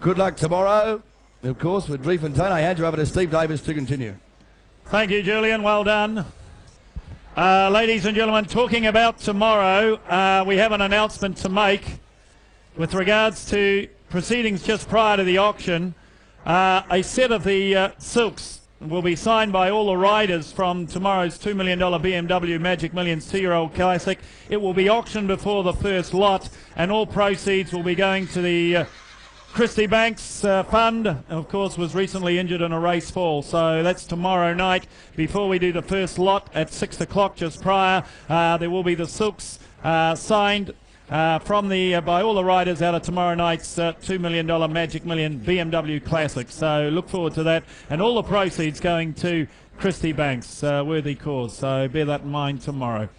Good luck tomorrow. Of course, with Driefontein, I hand you over to Steve Davis to continue. Thank you, Julian. Well done. Ladies and gentlemen, talking about tomorrow, we have an announcement to make with regards to proceedings just prior to the auction. A set of the silks will be signed by all the riders from tomorrow's $2 million BMW Magic Millions 2-year-old Classic. It will be auctioned before the first lot, and all proceeds will be going to the Christie Banks Fund. Of course, was recently injured in a race fall, so that's tomorrow night before we do the first lot at 6 o'clock just prior. There will be the silks signed from by all the riders out of tomorrow night's $2 million Magic Million BMW Classic. So look forward to that, and all the proceeds going to Christie Banks, worthy cause. So bear that in mind tomorrow.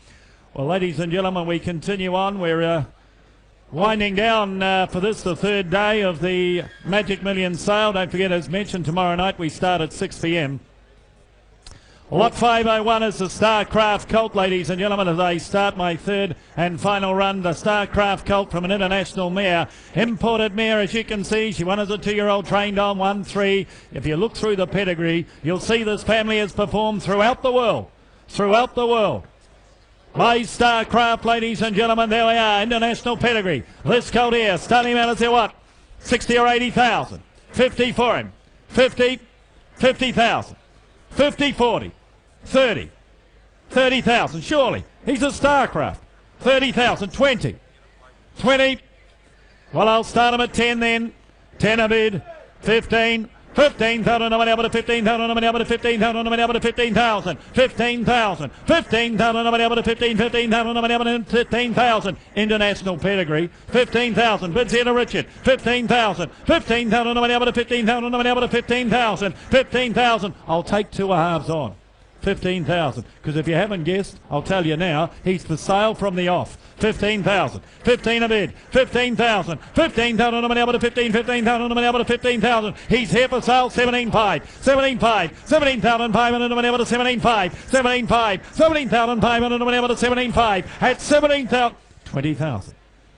Well, ladies and gentlemen, we continue on. We're winding down for this, the third day of the Magic Million sale. Don't forget, as mentioned, tomorrow night we start at 6 p.m. Lot 501 is the Starcraft Colt, ladies and gentlemen, as I start my third and final run. The Starcraft Colt from an international mare, imported mare, as you can see. She won as a 2-year-old, trained on 1-3. If you look through the pedigree, you'll see this family has performed throughout the world. Throughout the world. My Starcraft, ladies and gentlemen, there we are, international pedigree. This colt here, starting out, let's see what, 60 or 80,000. 50 for him. 50, 50,000. 50, 40. 30, 30,000, surely. He's a Starcraft. 30,000, 20, 20. Well, I'll start him at 10 then. 10 a bid. 15, 15,000, I'm able to 15,000, I'm able to 15,000, I'm able to 15,000, 15,000, 15,000, I'm able to 15,000, I'm able to 15,000. International pedigree. 15,000. Bids here to Richard. 15,000, 15,000, I'm able to 15,000, I'm able to 15,000, 15,000. I'll take 2 halves on. 15,000, because if you haven't guessed, I'll tell you now, he's for sale from the off. 15,000, 15 a bid, 15,000, 15,000, I'm able to 15,000, I'm able to 15,000. He's here for sale, 17,500, 17,500, 17,500, I'm able to 17,500, 17,500, 17,500, I'm able to 17,500, at 17,000, 20,000,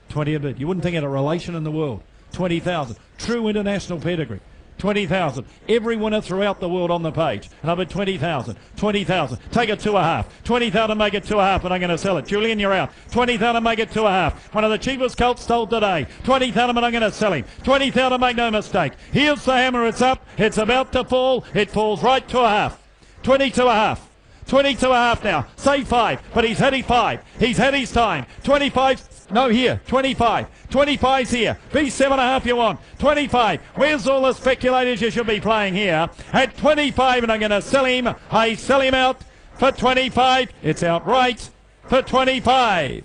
20 a bid. You wouldn't think it a relation in the world. 20,000, true international pedigree. 20,000. Every winner throughout the world on the page. And I've bid 20,000. 20,000. Take it 2 1/2. 20,000, make it 2 1/2, and I'm going to sell it. Julian, you're out. 20,000, make it 2 1/2. One of the cheapest colts sold today. 20,000, and I'm going to sell him. 20,000, make no mistake. Here's the hammer. It's up. It's about to fall. It falls right 2 1/2. 22 1/2. 22 1/2 now. Say 5, but he's had his 5. He's had his time. 25. No, here. 25. 25's here. Be 7 1/2 you want. 25. Where's all the speculators you should be playing here? At 25, and I'm going to sell him. I sell him out for 25. It's outright for 25.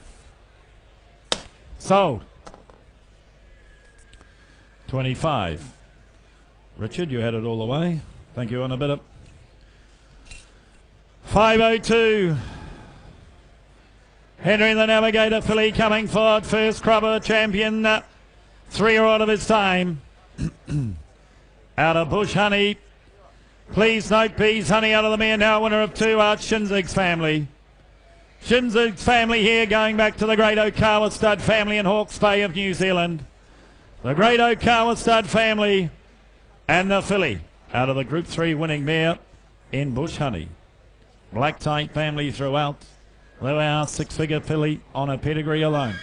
Sold. 25. Richard, you had it all the way. Thank you on a bit of 502. Henry the Navigator filly coming forward. First Crupper champion. 3-year-old of his time. Out of Bush Honey. Please note Bees Honey out of the mare. Now winner of 2 out Shinzig's family. Shinzig's family here going back to the Great Okawa Stud family in Hawke's Bay of New Zealand. The Great Okawa Stud family and the filly out of the Group 3 winning mare in Bush Honey. Black Tight family throughout. There we are, 6-figure filly on a pedigree alone.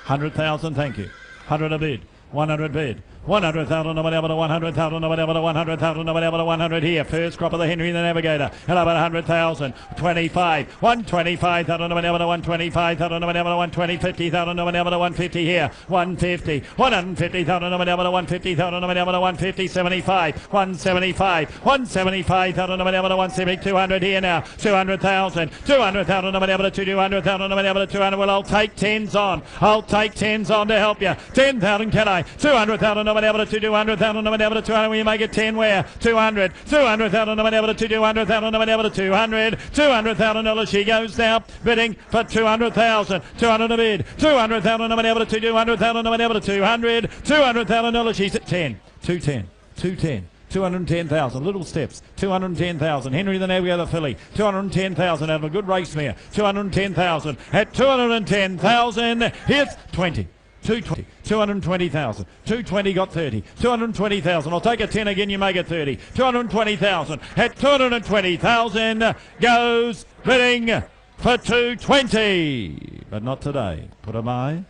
100,000, thank you. 100 a bid. 100 bid. 100,000, I'm able to 100,000, I'm able to 100,000, I'm able to 100 here. First crop of the Henry the Navigator. And about 100,000. 25. 125,000, I'm able to 125,000, I'm able to 120, 50,000, I'm able to 150 here. 150. 150,000, I'm able to 150,000, I'm able to 150, 75. 175. 175,000, I'm able to 170, 200 here now. 200,000. 200,000, I'm able to 200,000, I'm able to 200. Well, I'll take 10s on. I'll take 10s on to help you. 10,000, can I? 200,000, I'm able to 200,000, I'm able to 200. Will you make it 10 where? 200. 200,000, I'm able to 200,000, I'm able to 200. $200,000 she goes now, bidding for 200,000. 200 a bid. 200,000, I'm able to 200,000, I'm able to 200. $200,000 she's at 10. 210. 210. 210,000, little steps, 210,000. Henry the Navigator filly, 210,000 out of a good race mare, 210,000. At 210,000, here's 20. 220, 220,000, 220 got 30, 220,000. I'll take a 10 again, you make it 30, 220,000. At 220,000 goes bidding for 220. But not today. Put 'em eye.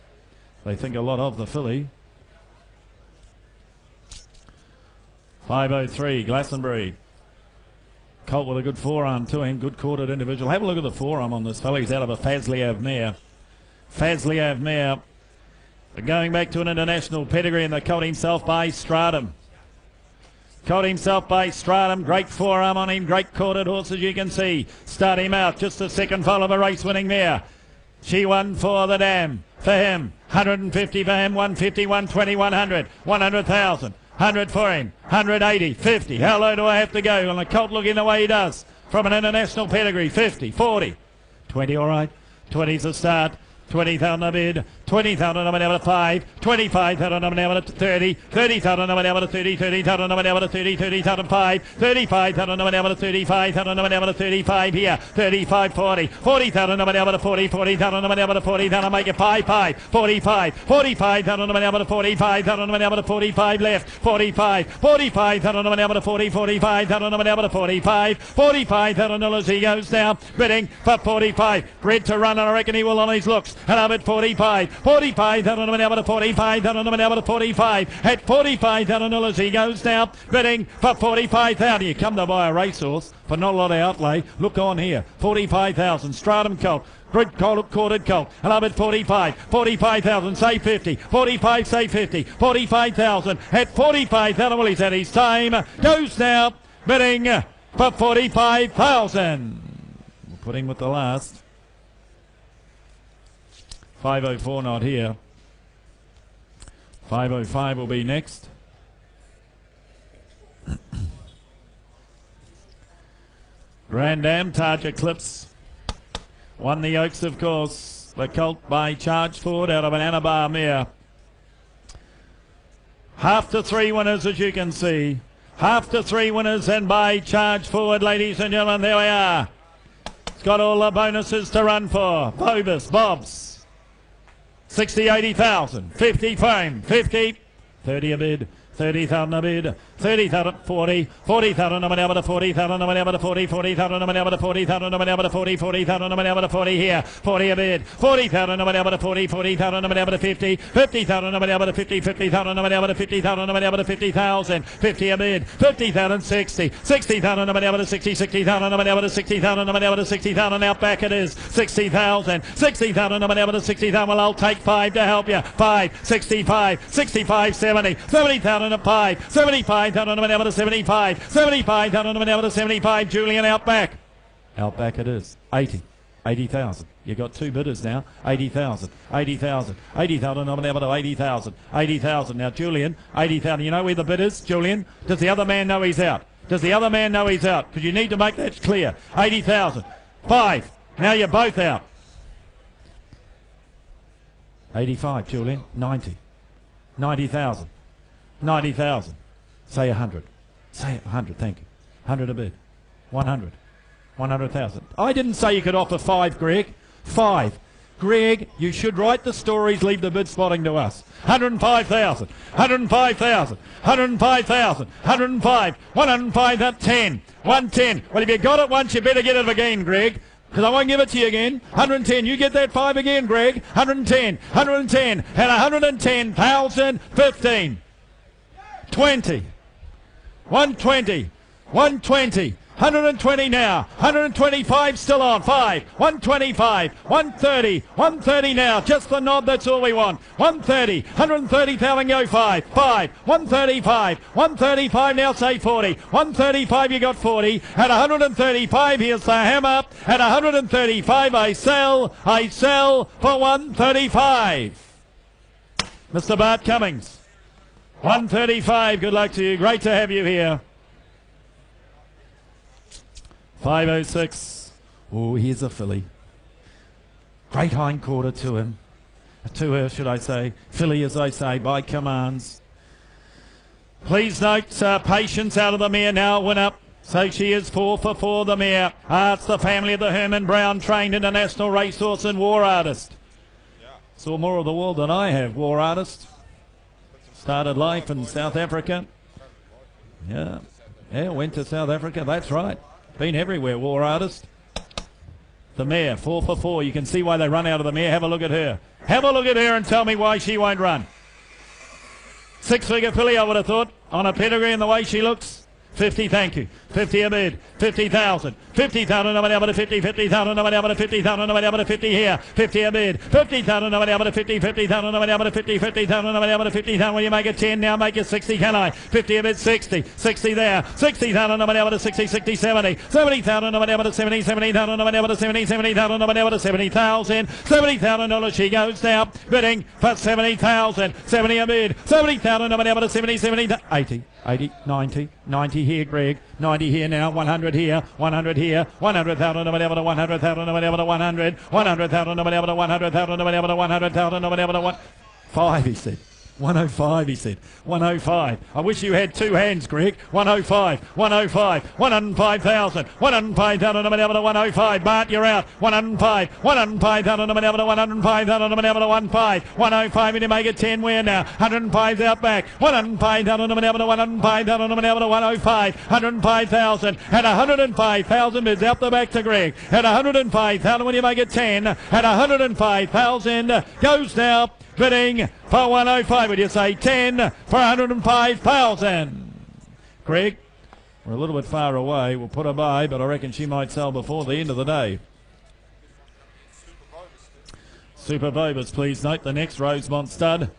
They think a lot of the filly. 503, Glastonbury. Colt with a good forearm to him, good quartered individual. Have a look at the forearm on this fella. He's out of a Fasliev mare. Fasliev mare. Going back to an international pedigree, and the colt himself by Stratum. Colt himself by Stratum. Great forearm on him. Great quartered horse, as you can see. Start him out. Just a second foal of a race winning mare. She won for the dam. For him. 150 for him. 150, 120, 100. 100,000. 100 for him, 180, 50. How low do I have to go on the colt looking the way he does from an international pedigree? 50, 40, 20, all right. 20's a start. 20,000 a bid, 20,000 I'm able to 5, 25,000 I'm able to 30, 30,000 I'm able to 30, 30,000 I'm able to 30, 30,000 5, 35,000 I'm able to 35,000 I'm able to 35 here, 35, 40, 40,000 I'm able to 40, 40,000 I'm able to 40,000 make it 5, 45, 45,000 I'm able to 45,000 I'm able to 45 left, 45,000 I'm able to 40, 45,000 I'm able to 45, 45,000 as he goes now, bidding for 45, bred to run and I reckon he will on his looks. And I'm at 45, 45,000 I'm able to 45,000 I'm able to 45, at 45,000 as he goes now, bidding for 45,000. You come to buy a racehorse for not a lot of outlay, look on here, 45,000, Stratum colt. Good colt, quartered colt, and I'm at 45, 45,000, say 50, 45, say 50, 45,000, at 45,000, well he's at his time, goes now, bidding for 45,000. We'll put him with the last. 504 not here. 505 will be next. Grand Am, Taj Eclipse. Won the Oaks, of course. The colt by Charge Ford out of an Anabar mare. Half to 3 winners, as you can see. Half to 3 winners, and by Charge Forward, ladies and gentlemen, there we are. It's got all the bonuses to run for. Bobus, Bobs. 60, 80,000, 50 frame, 50, 30 a bid, 30,000 a bid, 30,000, 40, 40,000 I'm able to 40,000 I'm able to 40, 40,000 I'm able to 40,000 I'm able to 40, 40,000 I'm able to 40 here, 40 a bid, 40,000 I'm able to 40, 40,000 I'm able to 50, 50,000 I'm able to 50, 50,000 I'm able to 50,000 I'm able to 50,000, 50 a bid, 50,000, 60, 60,000 I'm able to 60, 60,000 I'm able to 60,000 I'm able to 60,000, out back it is, 60,000, 60,000 I'm able to 60,000, well I'll take 5 to help you, 5, 65, 65, 70, 70,000 at 5, 75,000 I'm able to 75, 75,000 I'm able to 75, Julian out back. Out back it is, 80, 80,000. You've got 2 bidders now, 80,000, 80,000, 80,000 I'm able to 80,000, 80,000. Now Julian, 80,000. You know where the bid is, Julian? Does the other man know he's out? Does the other man know he's out? Because you need to make that clear. 80,000, 5. Now you're both out. 85, Julian, 90, 90,000. 90,000. Say 100. Say 100, thank you. 100 a bid. 100. 100,000. I didn't say you could offer 5, Greg. 5. Greg, you should write the stories, leave the bid spotting to us. 105,000. 105,000. 105,000. 105. 105 at 10. 110. Well, if you got it once, you better get it again, Greg. Because I won't give it to you again. 110. You get that 5 again, Greg. 110. 110. And 110,000. 15. 20, 120, 120, 120 now, 125 still on, 5, 125, 130, 130 now, just the nod, that's all we want, 130, 130,000 go 5, 135, 135 now say 40, 135 you got 40, at 135 here's the hammer, at 135 I sell for 135. Mr. Bart Cummings. 135, good luck to you. Great to have you here. 506. Oh, here's a filly. Great hind quarter to him. To her, should I say. Filly, as I say, by commands. Please note, Patience out of the mare now went up. So she is 4 for 4, the mare. It's the family of the Herman Brown, trained international racehorse and war artist. Saw more of the world than I have, War Artist. Started life in South Africa. Yeah, went to South Africa, that's right. Been everywhere, War Artist. The mare, 4 for 4. You can see why they run out of the mare. Have a look at her. Have a look at her and tell me why she won't run. 6-figure filly, I would have thought, on a pedigree and the way she looks. 50, thank you. 50 a bid. 50,000. 50,000, nobody able to 50. 50,000, nobody able to 50,000, nobody able to 50 here. 50 a bid. 50,000, nobody able to 50. 50,000, nobody able to 50. 50,000, nobody able to 50,000. Will you make it 10 now? Make it 60, can I? 50 a bid, 60. 60 there. 60,000, nobody able to 60. 60, 70. 70,000, nobody able to 70. 70,000, nobody able to 70. 70,000, nobody able to 70,000. $70,000 she goes now. Bidding for 70,000. 70 a bid. 70,000, nobody able to 70. 70, 80. 80, 90, 90 here, Greg, 90 here now, 100 here, 100 here, 100,000, nobody able to 100,000, nobody able to 100, 100,000, nobody able to 100,000, nobody able to 100,000, nobody able to 105, he said. 105, he said. 105. I wish you had two hands, Greg. 105, 105, 105,000, 105,000, nobody able to 105. Bart, you're out. 105, 105,000, nobody able to 105,000, nobody able to 15. 105, and you make it 10 where now? 105's out back. 105,000, nobody able to 105,000, nobody able to 105. 105,000, and 105,000 is out the back to Greg. At 105,000, when you make it 10, at 105,000 goes now. Bidding for 105, would you say 10 for 105,000? Greg, we're a little bit far away. We'll put her by, but I reckon she might sell before the end of the day. Super Bobus, please note the next Rosemont stud.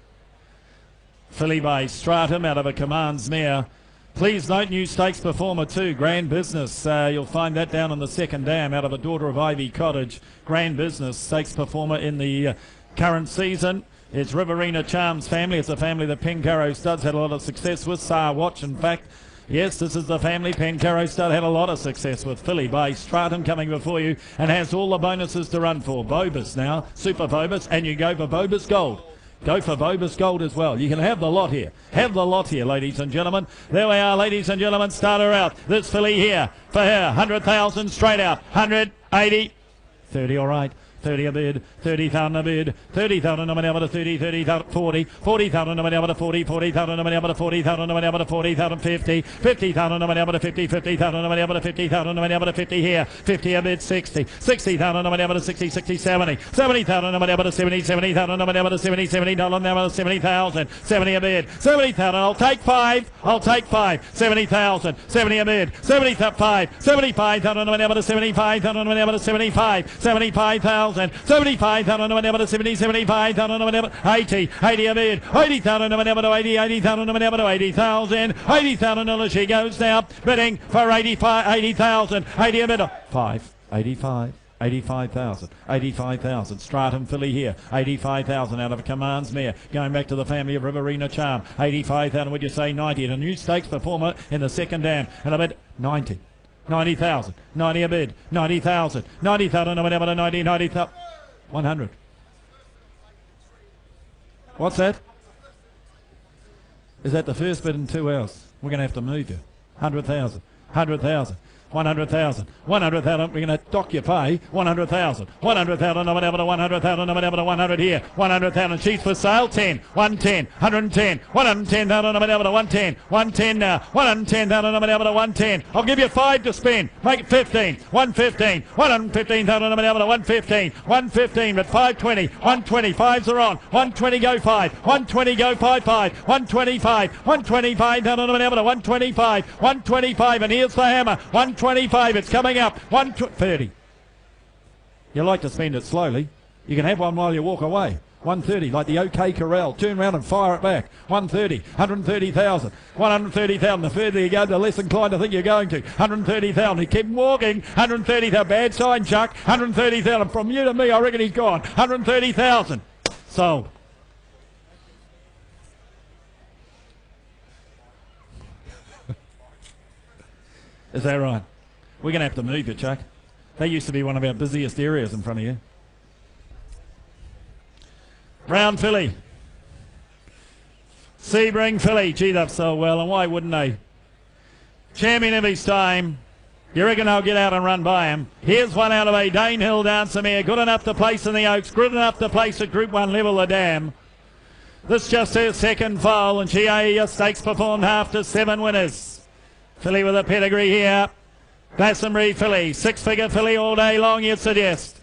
Filly by Stratum out of a Commands mare. Please note new stakes performer too, Grand Business. You'll find that down on the second dam out of a Daughter of Ivy Cottage. Grand Business, stakes performer in the current season. It's Riverina Charms family. It's a family that Pencaro Studs had a lot of success with. Sar Watch, in fact. Yes, this is the family Pencaro Stud had a lot of success with. Filly by Stratum coming before you and has all the bonuses to run for. Bobus now, Super Bobus, and you go for Bobus Gold. Go for Bobus Gold as well. You can have the lot here. Have the lot here, ladies and gentlemen. There we are, ladies and gentlemen. Start her out. This filly here for her. 100,000 straight out. 180. 30, all right. 30 a bid, 30,000 a bid, 30,000 nobody able to 30, 30,000, 40, 40,000 nobody able to 40, 40,000 nobody able to 40,000 nobody able to 40,000, 50, 50,000 nobody able to 50, 50,000 nobody able to 50,000 nobody able to 50 here, 50 a bid, 60, 60,000 nobody able to 60, 60, 70, 70,000 nobody able to 70, 70,000 nobody able to 70, 70,000 nobody able to 70,000, 70 a bid, 70,000, I'll take 5, 70,000, 70 a bid, 75, 75,000 nobody able to 75,000 nobody able to 75, 75,000. 75,000 nobody able to 70, 75,000 nobody able to 80, 80 a bid, 80,000 nobody able to 80, 80,000 nobody able to 80,000, $80,000 she goes now, bidding for 85, 80,000, 80 a bid, 5, 85. 85,000, 85,000. Stratum filly here, 85,000 out of a Commands mare. Going back to the family of Riverina Charm, 85,000. Would you say 90? And a new stakes performer in the second dam, and a bid 90. 90,000, 90 a bid, 90,000, 90,000, nobody able to 90, 90,000, 100. What's that? Is that the first bid in 2 hours? We're going to have to move you. 100,000, 100,000. 100,000, 100,000, we're going to dock your pay, 100,000, 100,000, nobody able to 100,000, nobody able to 100 here, 100,000, she's for sale, 10, 110, 110, 110,000, nobody able to 110, 110 now, 110,000, nobody able to 110, I'll give you 5 to spend, make it 15, 115, 115,000, nobody able to 115, 115, but 520, 120, 5s are on, 120 go 5, 120 go 5, 125, 125,000, nobody able to 125, 125, and here's the hammer, 125, it's coming up. 130. You like to spend it slowly. You can have one while you walk away. 130, like the OK Corral. Turn around and fire it back. 130, 130,000. 130,000. The further you go, the less inclined I think you're going to. 130,000. He kept walking. 130,000. Bad sign, Chuck. 130,000. From you to me, I reckon he's gone. 130,000. Sold. Is that right? We're going to have to move you, Chuck. That used to be one of our busiest areas in front of you. Round filly. Sebring filly. Gee, they've sold well, and why wouldn't they? Champion of his time. You reckon I'll get out and run by him? Here's one out of a Danehill Dancemere. Good enough to place in the Oaks. Good enough to place at Group 1 level the dam. This just her second foal, and she a stakes performed half to 7 winners. Filly with a pedigree here. Glastonbury filly. 6-figure filly all day long, you suggest.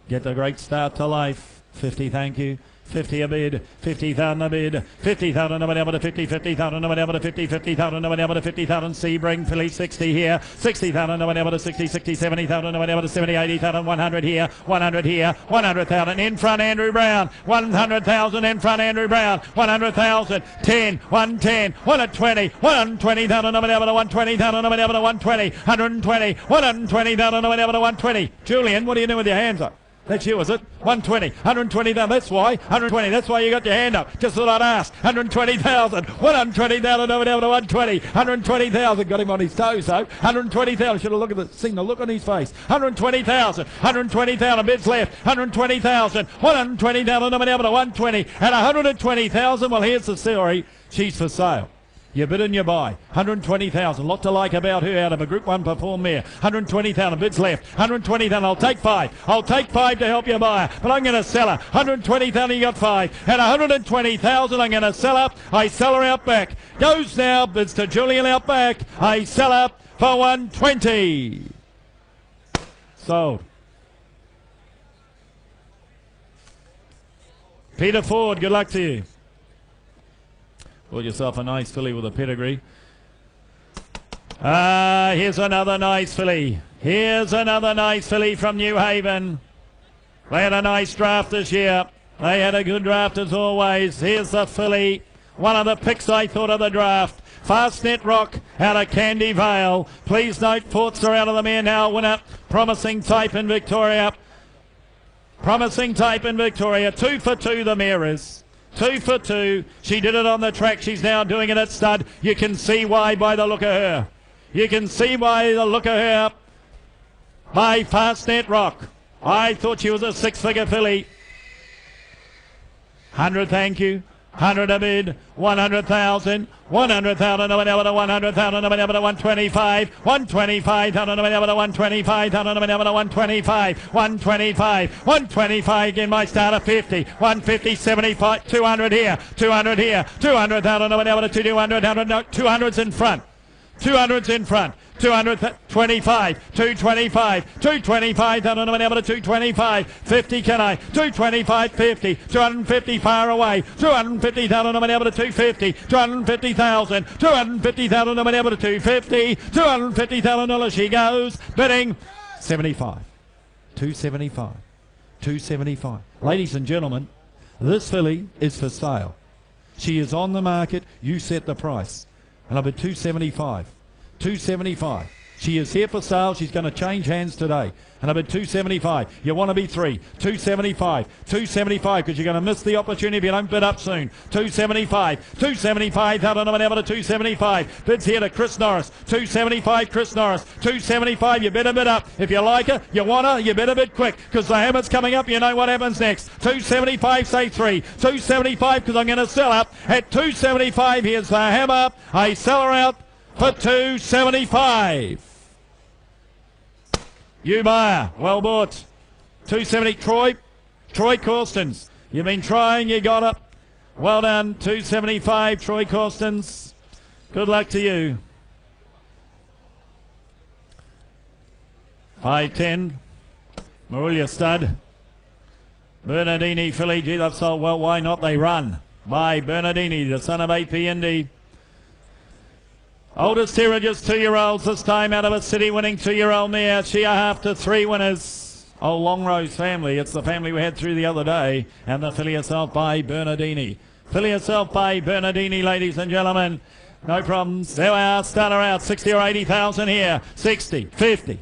Get the great start to life. 50, thank you. 50 a bid, 50,000 a bid, 50,000 nobody able to 50, 50,000 nobody able to 50, 50,000 nobody able to 50,000. Sebring filly 60 here, 60,000 nobody able to 60, 60, 70,000 nobody able to 70, 80,000, 100 here, 100 here, 100,000 in front Andrew Brown, 100,000 in front Andrew Brown, 100,000, 10, 110, 120, 120,000 nobody able to 120,000 nobody able to 120, 120, 120,000 nobody able to 120. Julian, what are you doing with your hands up? That's you, is it? 120, 120,000, that's why. 120, that's why you got your hand up. Just thought I'd ask. 120,000, 120,000 over to 120, 120,000, got him on his toes though. 120,000, should have seen the look on his face. 120,000, 120,000, bids left. 120,000, 120,000 over to 120, and 120,000, well here's the story, she's for sale. You bid and you buy. 120,000. Lot to like about her out of a Group 1 perform there. 120,000. Bids left. 120,000. I'll take 5. I'll take 5 to help you buy her. But I'm going to sell her. 120,000. You got 5. And 120,000. I'm going to sell her. I sell her out back. Goes now. Bids to Julian out back. I sell her for 120. Sold. Peter Ford, good luck to you. Got yourself a nice filly with a pedigree. Here's another nice filly. Here's another nice filly from New Haven. They had a nice draft this year. They had a good draft as always. Here's the filly. One of the picks I thought of the draft. Fastnet Rock out of Candy Vale. Please note, Forts are out of the mare now. Winner, Promising Type in Victoria. Promising Type in Victoria. 2 for 2 the mare is. 2 for 2. She did it on the track. She's now doing it at stud. You can see why by the look of her. You can see by the look of her. By Fastnet Rock. I thought she was a 6-figure filly. 100, thank you. 100 a bid. 100,000. 100,000. No one able to 100,000. No one able to 125. 125,000. No one able to 125,000. No one able to 125. 125. 125 again. My start of 50. 150. 75. 200 here. 200 here. 200,000. No one able to 200. 200's in front. 200's in front. 225, 225, 225, no one able to 225, 50 can I, 225, 50, 250 far away, 250,000 no one able to 250, 250,000, 250,000 no one able to 250, $250,000 she goes, bidding 75, 275, 275. Ladies and gentlemen, this filly is for sale. She is on the market, you set the price, and I bid 275. 275. She is here for sale. She's going to change hands today. And I bid 275. You want to be 3. 275. 275 because you're going to miss the opportunity if you don't bid up soon. 275. 275. Out on the able to 275. Bids here to Chris Norris. 275. Chris Norris. 275. You better bid up. If you like her, you want her, you better bid quick because the hammer's coming up. You know what happens next. 275. Say 3. 275 because I'm going to sell up at 275. Here's the hammer. I sell her out for 275. You buyer, well bought. 270. Troy Corstens. You've been trying, you got it. Well done. 275. Troy Corstens. Good luck to you. 510. Marulia Stud. Bernardini filly. Gee, they've sold well. Why not? They run. By Bernardini, the son of APND. Oldest here are just 2-year-olds this time out of a city winning 2-year-old mare. She are half to 3 winners. Oh, Longrose family. It's the family we had through the other day. And the filly herself by Bernardini. Filly herself by Bernardini, ladies and gentlemen. No problems. There we are. Start her out. 60 or 80,000 here. 60, 50.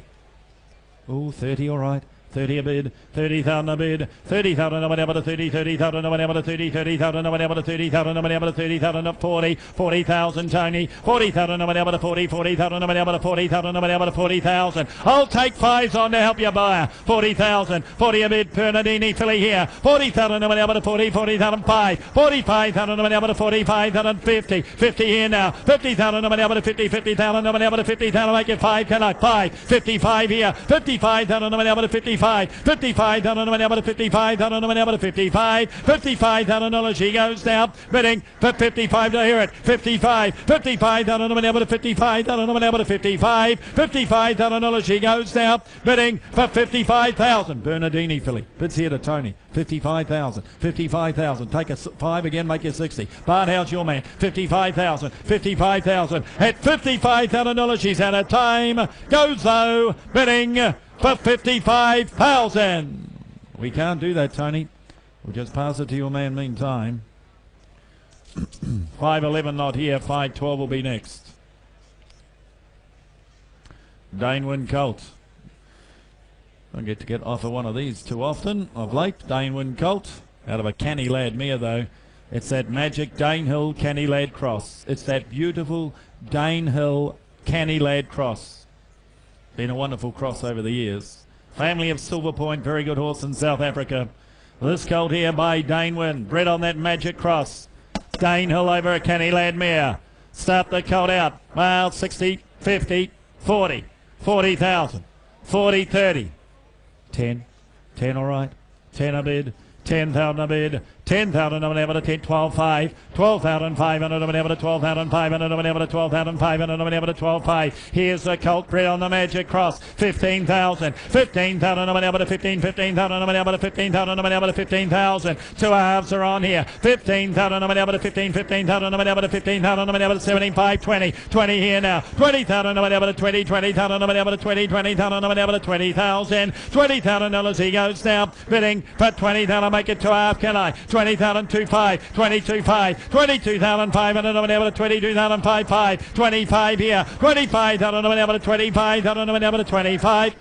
Oh, 30, all right. 30 a bid, 30,000 a bid, 30,000 no one able to 30, 30,000 no one able to 30, 30,000 no one able to 30,000 no one able to 30,000 up 40, 40,000 Tony, 40,000 no one able to 40, 40,000 no one able to 40,000 no one able to 40,000. I'll take fives on to help you buyer. 40,000, 40 a bid, Bernardini filly here, 40,000 no one able to 40, 40,000 5, 45,000 no one able to 45,000 50, 50 here now, 50,000 no one able to 50, 50,000 no one able to 50,000, make it 5, can I 5, 55 here, 55,000 no one able to 55, 55,000 no one able to 55,000 no one able to 55, $55,000 she goes now, bidding for 55 to hear it, 55, 55,000 no one able to 55,000 no one able to 55, $55,000 she goes now, bidding for 55,000, Bernardini filly, bids here to Tony, 55,000, 55,000, take a 5 again, make it 60, Barnhouse your man, 55,000, 55,000, at $55,000 she's out of time, goes though, bidding for 55,000. We can't do that, Tony. We'll just pass it to your man meantime. 511 not here, 512 will be next. Danewind Colt. Don't get to offer one of these too often of late. Danewind Colt, out of a canny lad mare though. It's that magic Danehill canny lad cross. It's that beautiful Danehill canny lad cross. Been a wonderful cross over the years. Family of Silver Point, very good horse in South Africa. This colt here by Danewind, bred on that magic cross. Danehill over a canny lad mare. Start the colt out. Well, 60, 50, 40, 40,000, 40, 30, 10, 10 all right, 10 a bid, 10,000 a bid, 10,000 no one able to 10, 12, 5, 12,500 no one able to 12,500 no one able to 12,500 no one able to 12, 5. Here's the colt bred on the magic cross, 15,000, 15,000 no one able to 15, 15,000 no one able to 15,000 no one able to 15,000. Two halves are on here, 15,000 no one able to 15, 15,000 no one able to 15,000 no one able to 75, 20, 20 here now, 20,000 no one able to 20, 20,000 no one able to 20, 20,000 no one able to 20,000, $20,000 he goes now, bidding for 20,000, make it two half, can I? 20,000, 25, 22,500, 22,500, no one able to 22,500, 25 here, 25,000, no one able to 25,000, no one able to 25.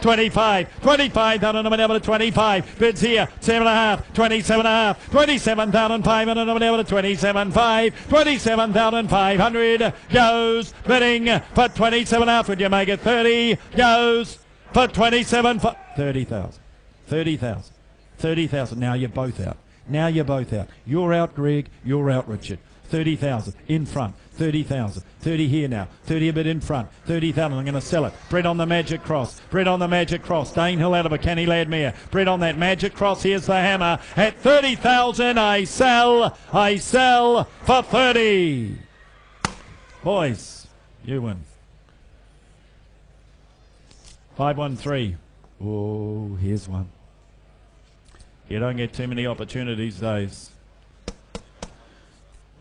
25, 25,000, no one able to 25, bids here, 7.5, 27.5, 27,500, no one able to 27.5, 27,500, goes, bidding for 27.5, would you make it 30, goes for 27, 30,000, 30,000, 30,000, now you're both out. Now you're both out. You're out, Greg. You're out, Richard. 30,000 in front. 30,000. 30 here now. 30 a bit in front. 30,000. I'm going to sell it. Bred on the magic cross. Bred on the magic cross. Danehill out of a canny lad mare. Bred on that magic cross. Here's the hammer. At 30,000, I sell. I sell for 30. Boys, you win. 513. Oh, here's one. You don't get too many opportunities these days.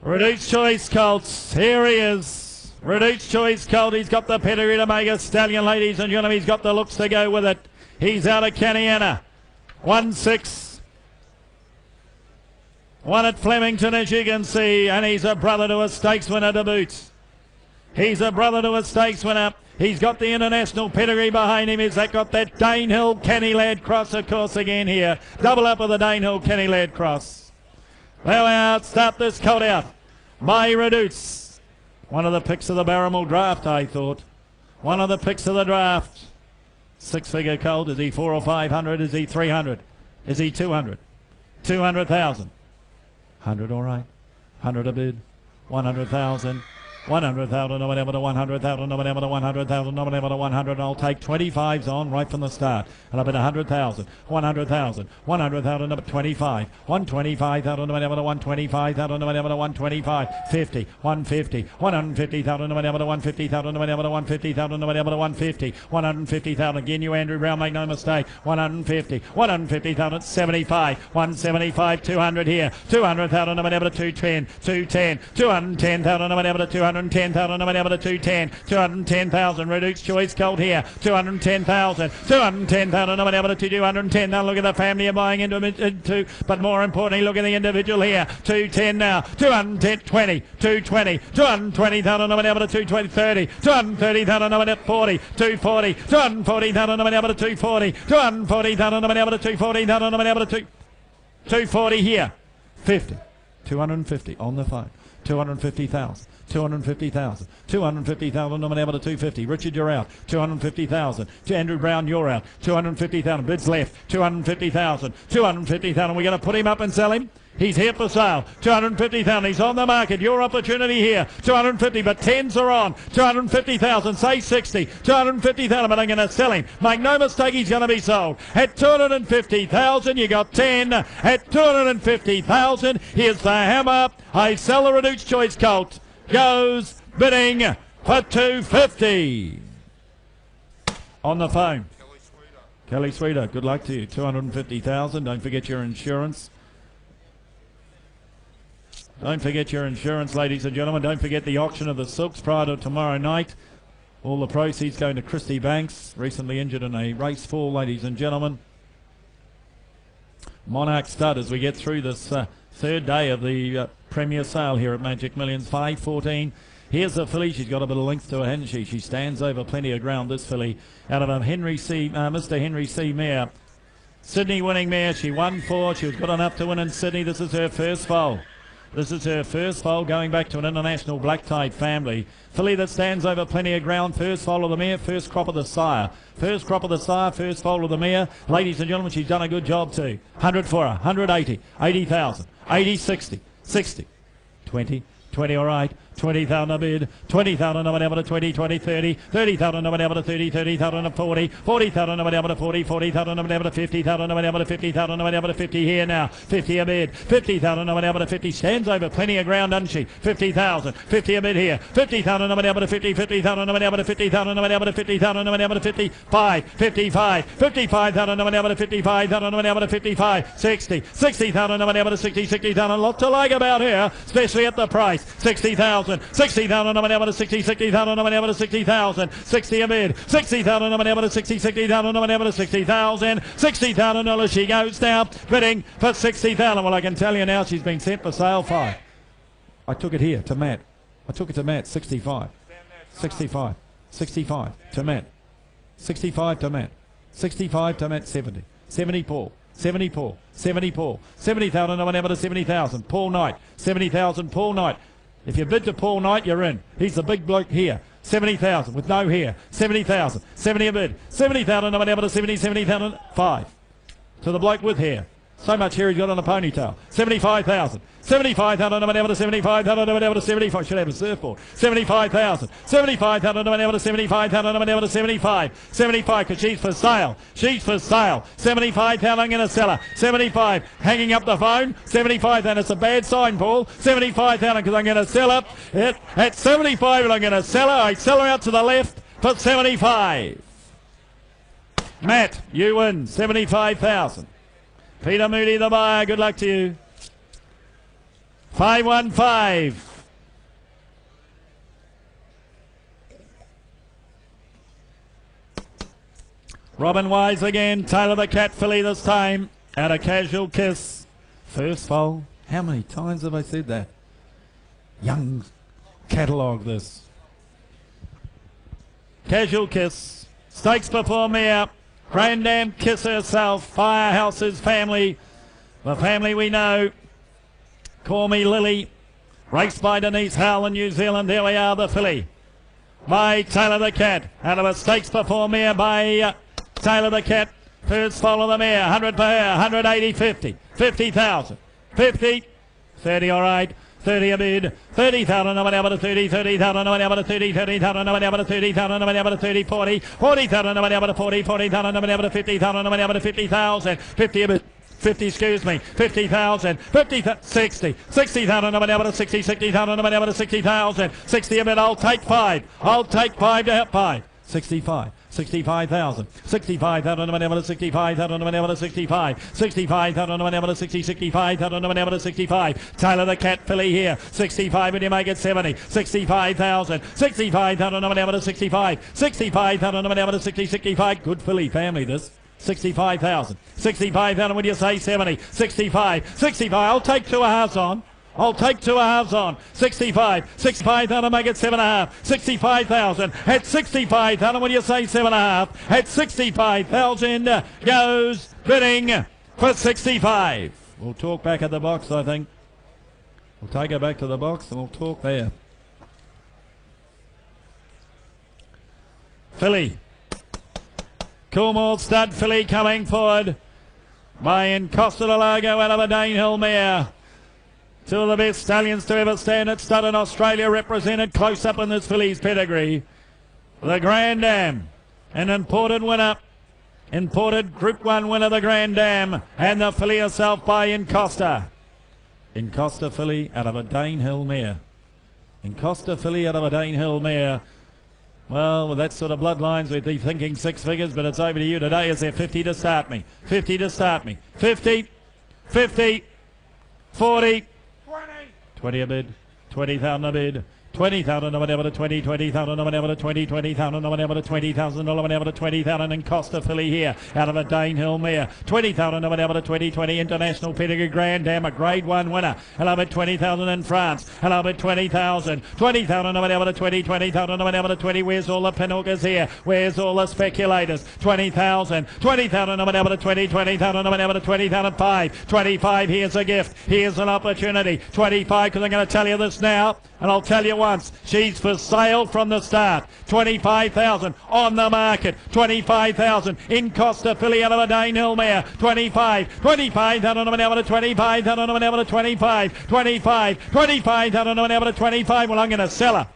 Reduced Choice Colts. Here he is. Reduced Choice Colt. He's got the pedigree to make a stallion, ladies and gentlemen. He's got the looks to go with it. He's out of Caniana. 1-6. One at Flemington, as you can see. And he's a brother to a stakes winner to boot. He's a brother to a stakes winner. He's got the international pedigree behind him. He's got that Danehill Canny Lad cross, of course, again here. Double up with the Danehill Canny Lad cross. Well, out, start this colt out. My Reduce. One of the picks of the Barrymore draft, I thought. One of the picks of the draft. Six-figure colt. Is he 400 or 500? Is he 300? Is he 200? 200,000. 100, all right. 100 a bid. 100,000. 100,000, no one ever to 100,000, no one ever to 100,000, no one ever to 100. I'll take 25s on right from the start. And I'll bet 100,000, 100,000, 100,000, number 25, 125,000, no one ever to 125,000, no one ever to 125, 50, 150, 150,000, no one ever to 150,000, no one ever to 150,000, no one ever to 150, 150,000. Again, you Andrew Brown, make no mistake. 150, 150,000, 75, 175, 200 here, 200,000, no one ever to 210, 210, 210,000, no one ever to 200. 210,000, nobody able to 210, 210,000, Reduced Choice Colt here, 210,000, 210,000, nobody able to 210, now look at the family are buying into, but more importantly, look at the individual here, 210 now, 210, 20, 220, 220,000, nobody able to 220, 30, 230,000, nobody able to 40, 240, 240,000, nobody able to 240, 240,000, nobody able to 240,000, nobody able to 240 here, 50, 250 on the phone, 250,000. 250,000, 250,000, nobody able to 250. Richard, you're out. 250,000. To Andrew Brown, you're out. 250,000. Bids left. 250,000. 250,000. We're going to put him up and sell him. He's here for sale. 250,000. He's on the market. Your opportunity here. 250, but 10s are on. 250,000. Say 60. 250,000, but I'm going to sell him. Make no mistake, he's going to be sold. At 250,000, you got 10. At 250,000, here's the hammer. I sell the Reduced Choice Colt. Goes bidding for 250. On the phone. Kelly Sweeter, good luck to you. 250,000. Don't forget your insurance. Don't forget your insurance, ladies and gentlemen. Don't forget the auction of the silks prior to tomorrow night. All the proceeds going to Christy Banks, recently injured in a race fall, ladies and gentlemen. Monarch Stud as we get through this third day of the Premier sale here at Magic Millions. 5:14. Here's the filly. She's got a bit of length to her, hasn't she? She stands over plenty of ground, this filly. Out of a Mr. Henry C. mare. Sydney winning mare. She won 4. She was good enough to win in Sydney. This is her first foal. This is her first foal going back to an international black tide family. Filly that stands over plenty of ground. First foal of the mare, first crop of the sire. First crop of the sire, first foal of the mare. Ladies and gentlemen, she's done a good job too. 100 for her, 180, 80,000, 80, 60, 60, 20, 20 all right, 20,000 a bid, 20,000 nobody able to 20, 20, 30, 30,000 nobody able to 30, 30,000 to 40, 40,000 nobody able to 40, 40,000 nobody able to 50,000 nobody able to 50,000 nobody able to 50 here now, 50 a bid, 50,000 nobody able to 50, stands over plenty of ground, doesn't she? 50,000, 50 a bid here, 50,000 nobody able to 50, 50,000 nobody able to 50,000 nobody able to 50,000 nobody able to 55, 55, 55,000 nobody able to 55,000 nobody able to 55, 60, 60,000 nobody able to 60, 60,000, lot to like about here, especially at the price, 60,000, 60,000 nobody able to 60, 60,000 nobody able to 60,000, 60 a bid, 60,000 nobody able to 60, 60,000 nobody able to 60,000, $60,000 she goes now, bidding for 60,000. Well, I can tell you now she's been sent for sale 5. I took it here to Matt. I took it to Matt, 65, 65, 65 to Matt, 65 to Matt, 65 to Matt, 70, 70 Paul. 70 Paul, 70 Paul, 70,000 nobody able to 70,000, Paul Knight, 70,000 Paul Knight. If you bid to Paul Knight, you're in. He's the big bloke here. 70,000 with no hair. 70,000. 70 a bid. 70,000. Nobody able to 70. 70,000. 5. To the bloke with hair. So much hair he's got on a ponytail. 75,000. 75,000. Nobody able to 75,000. Nobody able to 75. Should have a surfboard. 75,000. 75,000. Nobody able to 75,000. Nobody able to 75. 75 because she's for sale. She's for sale. 75,000. I'm going to sell her. 75. Hanging up the phone. 75,000. It's a bad sign, Paul. 75,000 because I'm going to sell her at 75 and I'm going to sell her. I sell her out to the left for 75. Matt, you win. 75,000. Peter Moody, the buyer. Good luck to you. 515. Robin Wise again. Taylor the Cat filly this time. At a Casual Kiss. First foal. How many times have I said that? Young catalogue this. Casual Kiss. Stakes before mare. Grandam Kiss herself. Firehouse's family. The family we know. Call Me Lily. Raced by Denise Howell in New Zealand. There we are, the filly. By Taylor the Cat. Out of a stakes before mare by Taylor the Cat. First foal of the mare. 100 for her. 180, 50. 50,000. 50. 30, all right. 30 a bid, 30,000, nobody able to 30, 30,000, nobody able to 30, 30,000, nobody able to 30,000, nobody able to 30, 40, 40,000, nobody able to 40, 40,000, nobody able to 50,000, nobody able to 50,000, 50 a bid. 50, excuse me, 50,000, 50, 60, 60,000, nobody able to 60, 60,000, nobody able to 60,000, 60 a bid, I'll take 5 to help 5, 65, 65,000. 65,000 to whenever to 65,000 to whenever to 65. 65,000 to whenever to 60. 65,000 to whenever to 65. Taylor the Cat filly here. 65 when you make it 70. 65,000. 65,000 to whenever to 65. 65,000 to whenever to 60. 65. Good filly family this. 65,000. 65,000 when you say 70. 65. 65. I'll take 2 halves on. I'll take 2 halves on. 65. 65,000 make it 7.5. 65,000 at 65,000 when you say 7.5. At 65,000 goes bidding for 65. We'll talk back at the box, I think. We'll take her back to the box and we'll talk there. Filly. Coolmore stud filly coming forward by Encosta de Largo out of a Danehill mare. 2 of the best stallions to ever stand at stud in Australia, represented close up in this filly's pedigree. The Grand Dam, an imported winner, imported Group 1 winner, the Grand Dam, and the filly herself by Encosta. Encosta filly out of a Danehill mare. Encosta filly out of a Danehill mare. Well, with that sort of bloodlines, we'd be thinking 6 figures, but it's over to you today. Is there 50 to start me? 50 to start me. 50, 50, 40, 20 a bid, 20,000 a bid, 20,000 or whatever to 20, 20,000 or whatever to 20, 20,000 or whatever to 20,000 or whatever to 20,000 and Costa filly here out of a Danehill mare. 20,000 or whatever to 2020 international pedigree Grand Dam, a Grade 1 winner. Hello at 20,000 in France. Hello at 20,000. 20,000 or whatever to 20, 20,000 or whatever to 20. Where's all the pinhookers here? Where's all the speculators? 20,000. 20,000 or whatever to 20, 20,000 or whatever to 20,000. 5. 25. Here's a gift. Here's an opportunity. 25, because I'm going to tell you this now, and I'll tell you once, she's for sale from the start. 25,000 on the market. 25,000 in Costa filly out of a Danehill mare. 25. 25,000 on an hour to 25,000 on an hour to 25. 25. 25,000 on an hour to 25. Well, I'm going to sell her.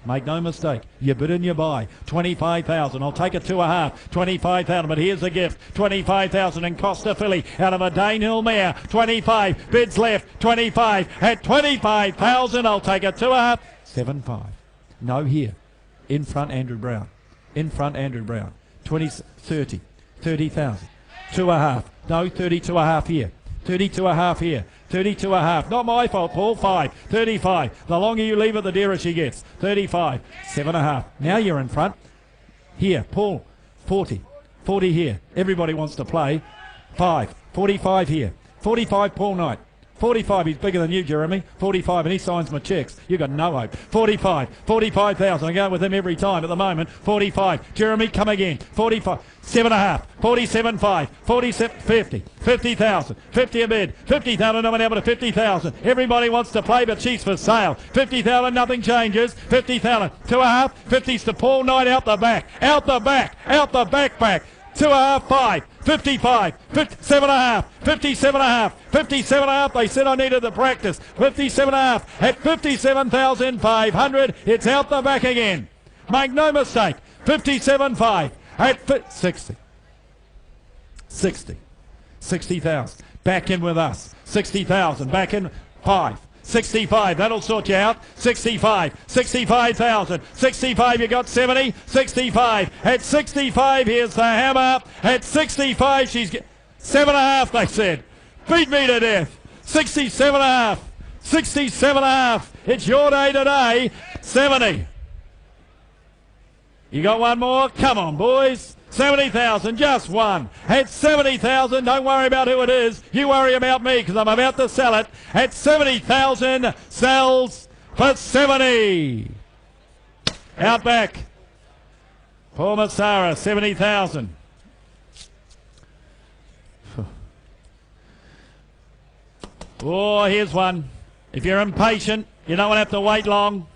Make no mistake, you bid and you buy. 25,000. I'll take it 2.5. 25,000. But here's the gift. 25,000 in Costa filly out of a Danehill mare. 25. Bids left. 25 at 25,000. I'll take it 2.5. 7.5. No here. In front Andrew Brown. In front Andrew Brown. 20, 30. 30,000. 2.5. No, 32.5 here. 32.5 here. 32.5. Not my fault, Paul. 5. 35. The longer you leave it, the dearer she gets. 35. 7.5. Now you're in front. Here, Paul. 40. 40 here. Everybody wants to play. 5. 45 here. 45, Paul Knight. 45, he's bigger than you, Jeremy. 45, and he signs my checks. You got no hope. 45, 45,000. I go with him every time at the moment. 45, Jeremy, come again. 45, 7.5, 47.5, 47, 50, 50,000, 50 a bid, 50,000, no one able to 50,000. Everybody wants to play, but she's for sale. 50,000, nothing changes. 50,000, 2.5, 50's to Paul Knight out the back, out the back, out the back. 2.5, 5, 55, 57.5, 57.5, 57.5. They said I needed the practice. 57.5 at 57,500. It's out the back again. Make no mistake. 57.5 at 60. 60. 60,000. Back in with us. 60,000. Back in 5. 65, that'll sort you out. 65, 65,000. 65, you got 70. 65, at 65, here's the hammer. At 65, she's 7.5, they said. Beat me to death. 67.5, 67.5. It's your day today. 70. You got one more? Come on, boys. 70,000, just one. At 70,000, don't worry about who it is. You worry about me, because I'm about to sell it. At 70,000, sells for 70. Out back. Paul Massara, 70,000. Oh, here's one. If you're impatient, you don't want to have to wait long.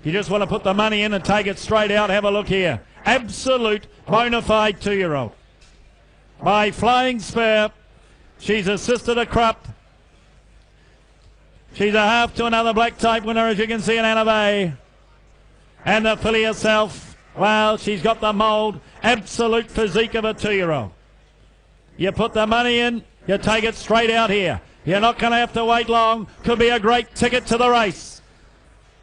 You just want to put the money in and take it straight out. Have a look here. Absolute bona fide 2-year-old. By Flying Spur. She's a sister to Krupp. She's a half to another black type winner, as you can see in Anna Bay. And the filly herself, well, she's got the mould. Absolute physique of a 2-year-old. You put the money in, you take it straight out here. You're not going to have to wait long. Could be a great ticket to the race.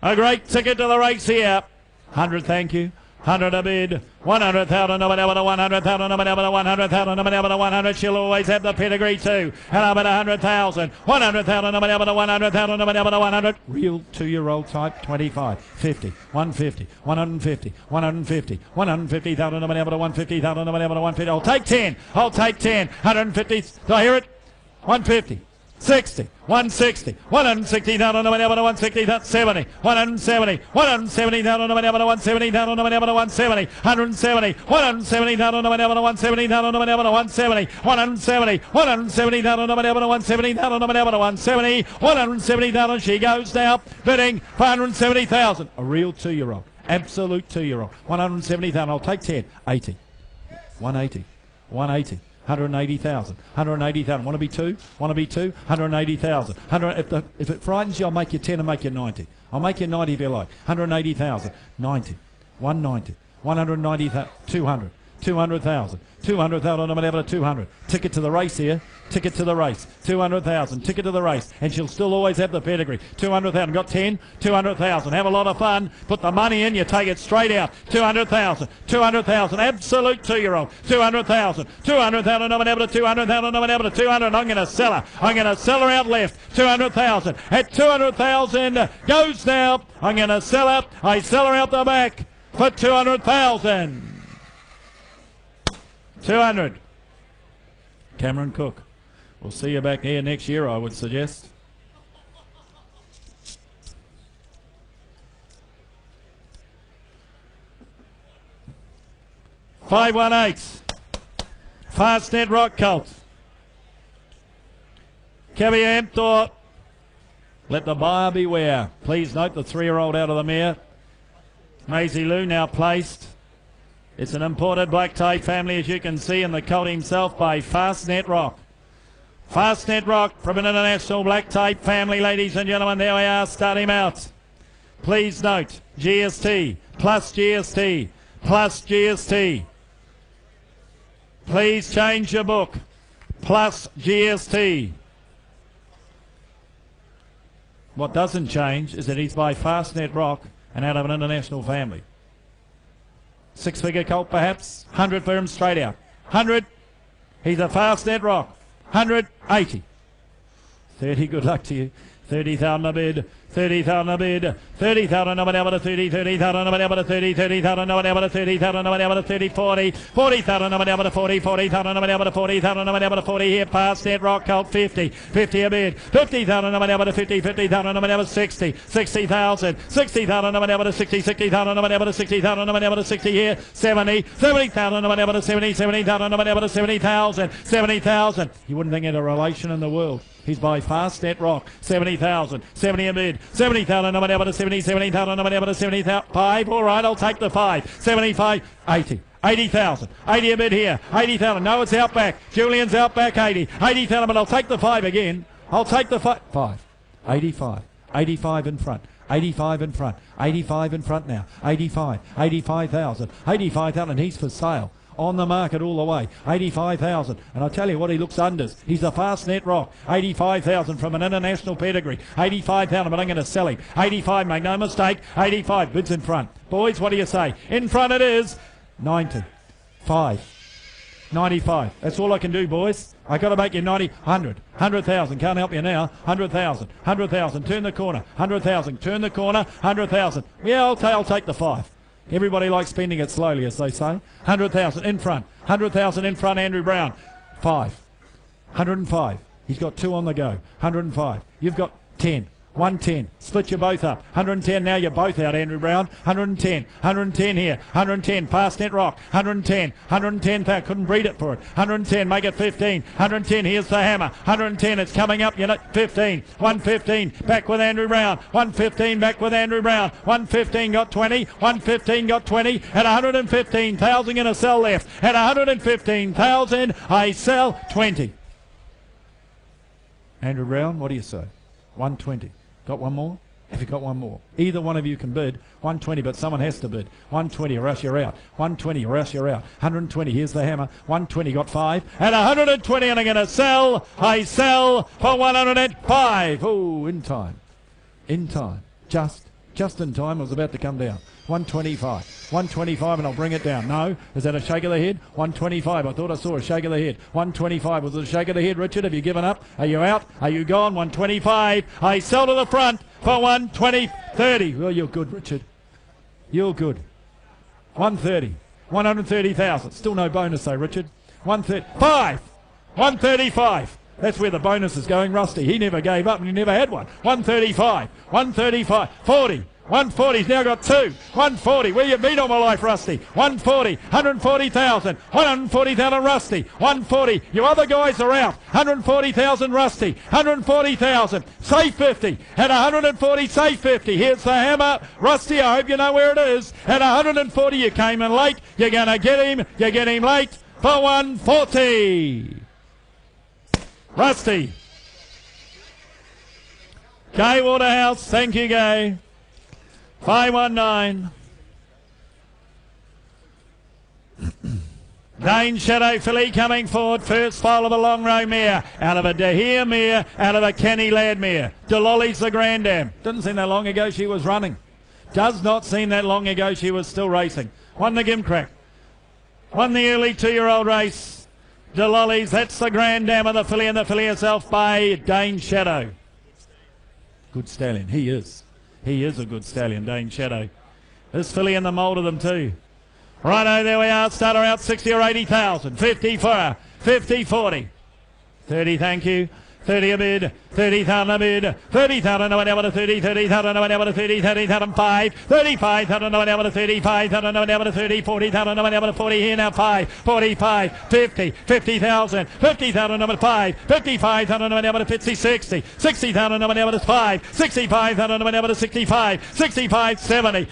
A great ticket to the race here. 100, thank you. 100 a bid, 100,000, no one ever to 100,000, no one ever to 100,000, no one ever to 100. She'll always have the pedigree too. And I'm at 100,000, 100,000, no one ever to 100,000, no one ever to 100. Real 2-year-old type, 25, 50, 150, 150, 150, 150,000, no one ever to 150,000, no one ever to 150. I'll take 10, I'll take 10, 150. Do I hear it? 150. 60, 160, 160,000, no one ever to 160, that's 70, 170, 170,000, no one ever to 170,000, no one ever to 170, 170, 170,000, no one ever to 170,000, no one ever to 170, 170, 170,000, no one ever to 170,000, no one ever to 170, 170,000, she goes now, bidding for 170,000. A real 2-year-old, absolute 2-year-old, 170,000, I'll take 10, 80, 180, 180. 180,000, 180,000. Want to be two? Want to be two? 180,000. If it frightens you, I'll make you 10 and make you 90. I'll make you 90 if you like. 180,000, 90, 190, 190,000, 200, 200,000, 200,000. I'm going to 200. Ticket to the race here. Ticket to the race. 200,000. Ticket to the race. And she'll still always have the pedigree. 200,000. Got 10. 200,000. Have a lot of fun. Put the money in. You take it straight out. 200,000. 200,000. Absolute 2-year-old. 200,000. 200,000. No one ever to 200,000. No one ever to 200. I'm going to sell her. I'm going to sell her out left. 200,000. At 200,000 goes now. I'm going to sell her. I sell her out the back for 200,000. 200. Cameron Cook. We'll see you back here next year, I would suggest. $518. Fastnet Rock Colt. Kevy Amthorpe. Let the buyer beware. Please note the 3-year-old out of the mare. Maisie Lou now placed. It's an imported black tie family, as you can see, in the colt himself by Fastnet Rock. Fastnet Rock from an international black tape family, ladies and gentlemen. There we are, start him out. Please note, GST, plus GST, plus GST. Please change your book, plus GST. What doesn't change is that he's by Fastnet Rock and out of an international family. 6-figure colt perhaps, 100 for him straight out. 100, he's a Fastnet Rock. 180. 30, good luck to you. 30,000 a bid. 30,000 a bid. 30,000, no one ever to 30. 30,000, no one ever to 30. 30,000, no one ever to 30,000, no one ever to 30. 40. 40,000, no one ever to 40. 40,000, no one ever to 40,000, no one ever to 40. Here, Fastnet Rock Colt 50. 50 a bid. 50,000, no one ever to 50. 50,000, no one ever to 60. 60,000. 60,000, no one ever to 60. 60,000, no one ever to 60,000, no one ever to 60 here. 70. 70,000, no one ever to 70. 70,000, no one ever to 70,000. 70,000. You wouldn't think it a relation in the world. He's by Fastnet Rock. 70,000. 70 a bid. 70,000. No one ever to 70. 70,000. No one ever to 70,000. 5. All right, I'll take the 5. 75. 80. 80,000. 80 a bid here. 80,000. No, it's out back. Julian's out back. 80. 80,000, but I'll take the 5 again. I'll take the 5. 5. 85. 85 in front. 85 in front. 85 in front now. 85. 85,000. 85,000. He's for sale. On the market all the way, 85,000. And I tell you what, he looks unders. He's the Fastnet Rock. 85,000 from an international pedigree. 85,000, but I'm going to sell him. 85, make no mistake. 85, bids in front. Boys, what do you say? In front it is 90. 5. 95. That's all I can do, boys. I got to make you 90. 100. 100,000. Can't help you now. 100,000. 100,000. Turn the corner. 100,000. Turn the corner. 100,000. Yeah, I'll take the 5. Everybody likes spending it slowly, as they say. 100,000 in front. 100,000 in front, Andrew Brown. 5. 105. He's got 2 on the go. 105. You've got 10. 110. Split you both up. 110. Now you're both out, Andrew Brown. 110. 110 here. 110. Fastnet Rock. 110. 110. Couldn't breed it for it. 110. Make it 15. 110. Here's the hammer. 110. It's coming up. You know, 15. 115. Back with Andrew Brown. 115. Back with Andrew Brown. 115 got 20. 115 got 20. At 115,000 in a sell left. At 115,000, I sell 20. Andrew Brown, what do you say? 120. Got one more? Have you got one more? Either one of you can bid. 120, but someone has to bid. 120 or else you're out. 120 or else you're out. 120, here's the hammer. 120 got 5. At 120, and I'm going to sell. I sell for 105. Oh, in time. In time. Just in time. I was about to come down. 125. 125 and I'll bring it down. No, is that a shake of the head? 125. I thought I saw a shake of the head. 125. Was it a shake of the head, Richard? Have you given up? Are you out? Are you gone? 125. I sell to the front for 120. 30. Well, you're good, Richard. You're good. 130. 130,000. Still no bonus though, Richard. 135. 135. That's where the bonus is going, Rusty. He never gave up and he never had one. 135. 135. 40. 140's now got 2. 140. Where you been all my life, Rusty? 140. 140,000. 140,000, Rusty. 140. You other guys are out. 140,000, Rusty. 140,000. Say 50. At 140, say 50. Here's the hammer. Rusty, I hope you know where it is. At 140, you came in late. You're going to get him. You get him late for 140. Rusty. Gay Waterhouse. Thank you, Gay. 519. Dane Shadow filly coming forward. First foal of a long row mare. Out of a De Heer mare. Out of a Kenny Ladd mare. Delolly's the grandam. Didn't seem that long ago she was running. Does not seem that long ago she was still racing. Won the Gimcrack. Won the early 2-year-old race. Delolly's. That's the grandam of the filly and the filly herself by Dane Shadow. Good stallion. He is. He is a good stallion, Dane Shadow. This filly in the mould of them too. Righto, there we are. Starter out 60 or 80,000. 50 for her. 50, 40. 30, thank you. 30 a bid. 30,000 a bid. 30,000 no one able to 30. 30,000 no one able to 30. 30,000 5. 35,000 no one able to 35,000 no one able to 30. 40,000 no one able to 40. Here now 5. 45. 50. 50,000. 50,000 no one 5. 55,000 no one able to 50. 60. 60,000 no one able to 5. 65,000 no one able to 65. 65. 70.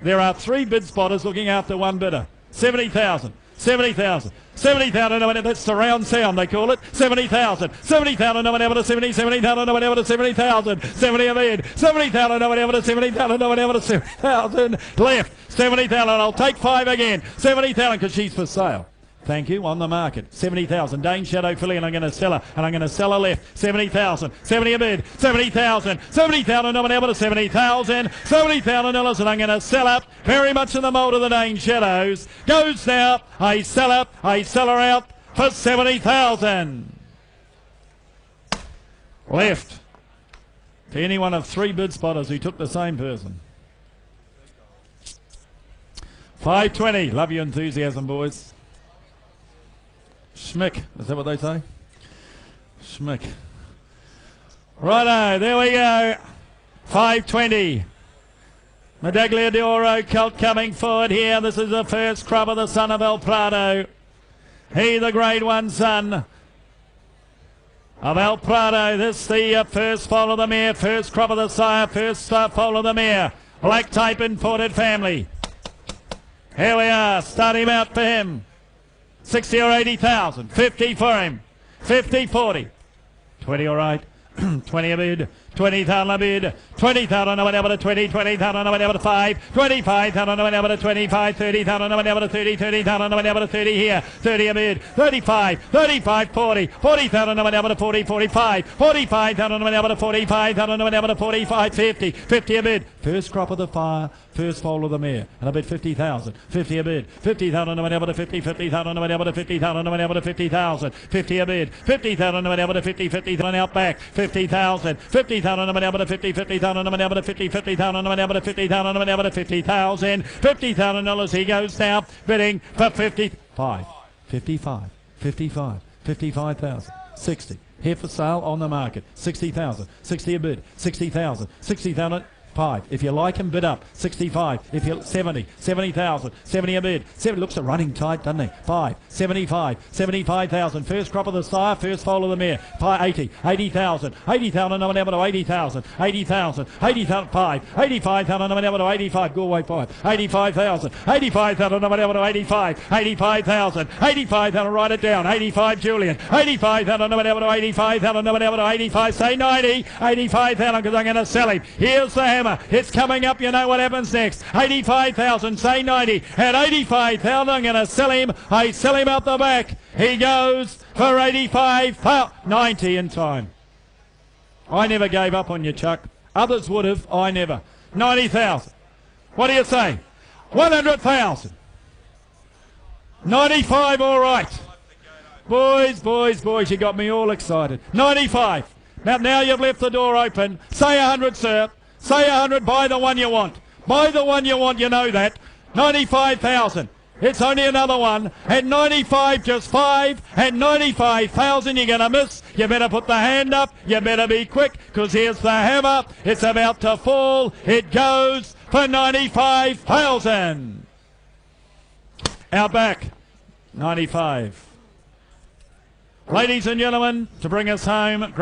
There are 3 bid spotters looking after one bidder. 70,000. 70,000. 70,000, no one, that's the round sound they call it. 70,000. 70,000, no one able to 70. 70,000, no one able to 70,000. 70 a bid. 70,000, no one able to 70,000. No one able to 70,000. Left. 70,000. I'll take 5 again. 70,000 because she's for sale. Thank you. On the market. 70,000. Dane Shadow filly, and I'm going to sell her. And I'm going to sell her left. 70,000. 70 a bid. 70,000. 70,000. No one able to 70,000. $70,000. And I'm going to sell up. Very much in the mould of the Dane Shadows. Goes now. I sell up. I sell her out for 70,000. Left. To any one of 3 bid spotters who took the same person. 520. Love your enthusiasm, boys. Schmick, is that what they say? Schmick. Righto, there we go. 520. Medaglia d'Oro colt coming forward here. This is the first crop of the son of El Prado. He, the Grade 1 son of El Prado. This the first foal of the mare, first crop of the sire, first foal of the mare. Black type imported family. Here we are. Start him out for him. 60 or 80,000. 50 for him. 50, 40. 20 all right. 20 a bid. 20,000 a bid. 20,000 no one able to 20. 20,000 no one able to 5. 25,000 no one able to 25. 30,000 no one able to 30. 30,000 no one able to 30 here. 30 a bid. 35. 35, 40. 40,000 no one able to 40. 45. 45,000 no one able to 45,000 no one able to 45. 50. 50 a bid. First crop of the fire. First foal of the mare. And I bid 50,000. 50 a bid. 50,000 no one able to 50. 50,000 no one able to 50,000 no one able to 50,000. 50 a bid. 50,000 no one able to 50. 50,000 out back. 50,000. 50,000 no one able to 50. 50,000 no one able to 50. 50,000 no one able to 50,000 no one able to 50,000. $50,000 he goes now bidding for 55. 55. 55. 55,000. 60. Here for sale on the market. 60,000. 60 a bid. 60,000. 60,000. 5. If you like him, bid up. 65. If you 70. 70,000. 70 a bid. 70 looks a running tight, doesn't he? 5. 75. 75,000. First crop of the sire. First foal of the mare. 80. 80,000. 80,000. No one able to 80,000. 80,000. 80,000. 5. 85,000. No one able to 85. Go away 5. 85,000. 85,000. No one able to 85. 85,000. 85,000. Write it down. 85 Julian. 85,000. No one able to 85,000. No one able to 85. Say 90. 85,000 because I'm going to sell him. Here's the hammer. It's coming up. You know what happens next. 85,000. Say 90. At 85,000, I'm going to sell him. I sell him out the back. He goes for 85,000. 90 in time. I never gave up on you, Chuck. Others would have. I never. 90,000. What do you say? 100,000. 95, all right. Boys, you got me all excited. 95. Now you've left the door open. Say 100, sir. Say 100, buy the one you want. Buy the one you want, you know that. 95,000. It's only another one. At 95, just 5. At 95,000, you're going to miss. You better put the hand up. You better be quick, because here's the hammer. It's about to fall. It goes for 95,000. Out back. 95. Ladies and gentlemen, to bring us home.